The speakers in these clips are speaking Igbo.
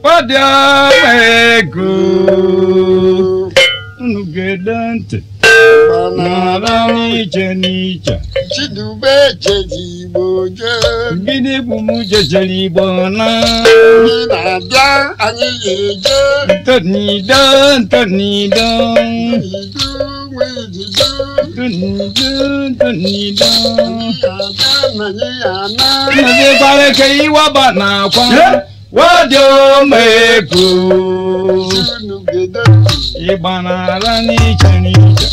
Wadiamego Nugedante Banarani Jenicha Chidube Jediboje Gide Bumuja Jelibona Ninadia Aniyeje Tonidan Naze Pareke Iwabana Kwa Wadiamego Ibanarani Jenicha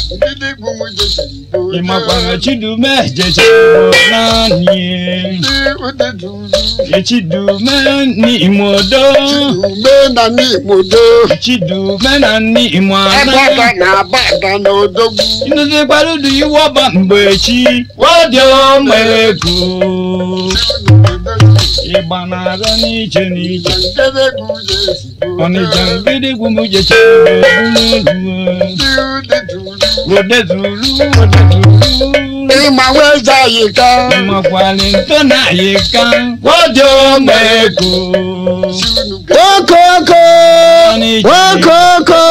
Imapana Chidume Jejibonani Chidume ni imodo Chidume na ni imwana Abada na odogwu Inaze Parudu Iwaba Mbechi Wadiamego Ibanarani Jenicha Onijangide Gumuja Ima weza yika Ima kwalintona yika Wajo meko Wakoko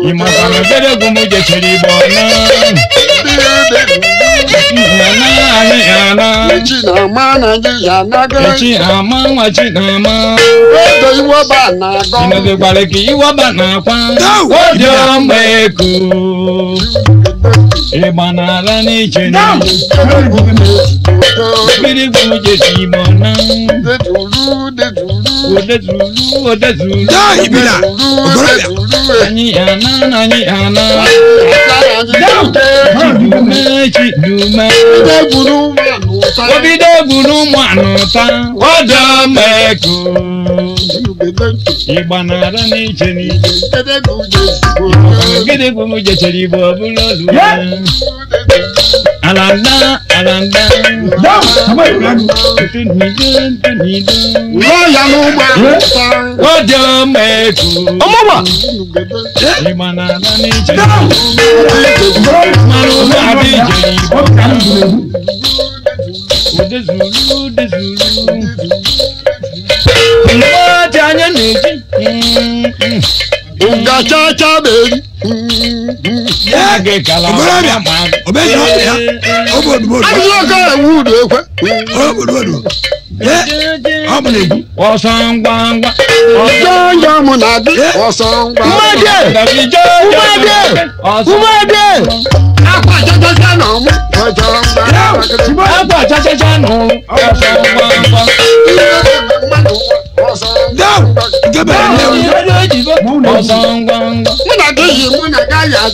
Ima kwalintona Gumuja Chiribona China Inaze Pareke Iwabana Kwa Wajo meko Ibanarani Jenicha Gide Gumuja Chiribona Odezulu Chidume Obide Gunu Mwanuta Wadameko Ibanarani Jenicha Gide Gumuja Chiribona Alanda Wadameko Ibanarani Jenicha Odezulu Mwajanya neji Unga cha baby Yage kala Obejo Obodo Ayoka wudu ekwe Obodo Obodo Osangwangwa Ojojo munadi Osangwa Umade Apa chacha no mu Apa chacha no Osangwangwa Osangwangwa Munagayazi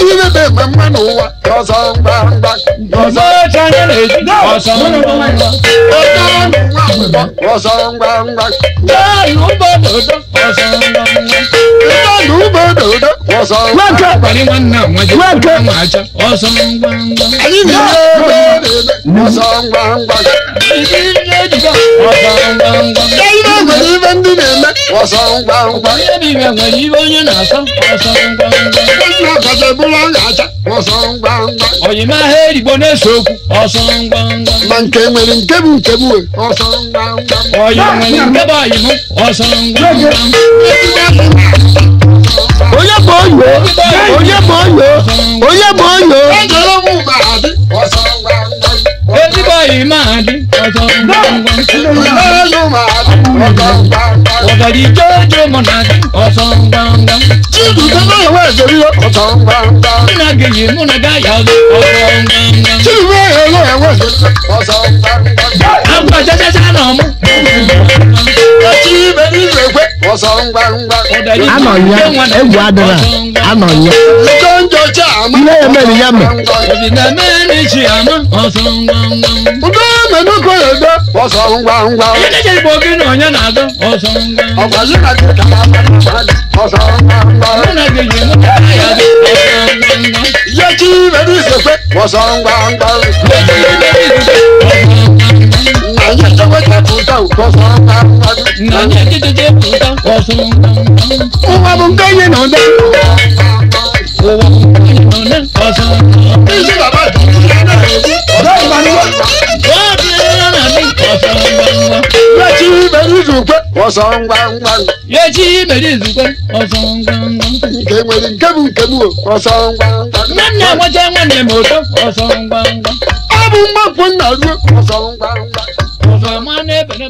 Ibe mama nuwa Osangwangwa Osangwangwa Oyima heri bone soku Osangwangwa Manke nwere nkebu Osangwangwa Oyima nwere nkeba yimu Osangwangwa Oye boyo Ejoro mu baadi Osangwangwa Everybody mad Osangwangwa Odari Jojo Monadi Osangwangwa Chidume wezeri Osangwangwa Nageye Munagaya Osangwangwa Chidume wezeri Osangwangwa Amba Jaja Nomu Chidume nizekwe Osangwangwa Anonya egwu adara anonya Konjo chama Ile emeri yame Odina meni chiama Osangwangwa Udome nuko yedo Osangwangwa Yeje bogi no nya nazo Osangwangwa Okwazina kama Osangwangwa Nageye Munagaya Osangwangwa Chidume nizekwe Osangwangwa Nanya chewe tafuta Osangwangwa Nanya jeje puta Osangwangwa Uwa mungenye nonde Osangwangwa Isi baba ọsọ ngwa ngwa Yechi mere izukwe ọsọ ngwa ngwa. nke nwere nke bụ ọsọ ngwa ngwa Nwanne nwoke nwanne m ụtọ ọsọ ngwa ngwa. ọ bụ mgbapụ nna ruo ọsọ ngwa ngwa Ọsọ ma na-ebere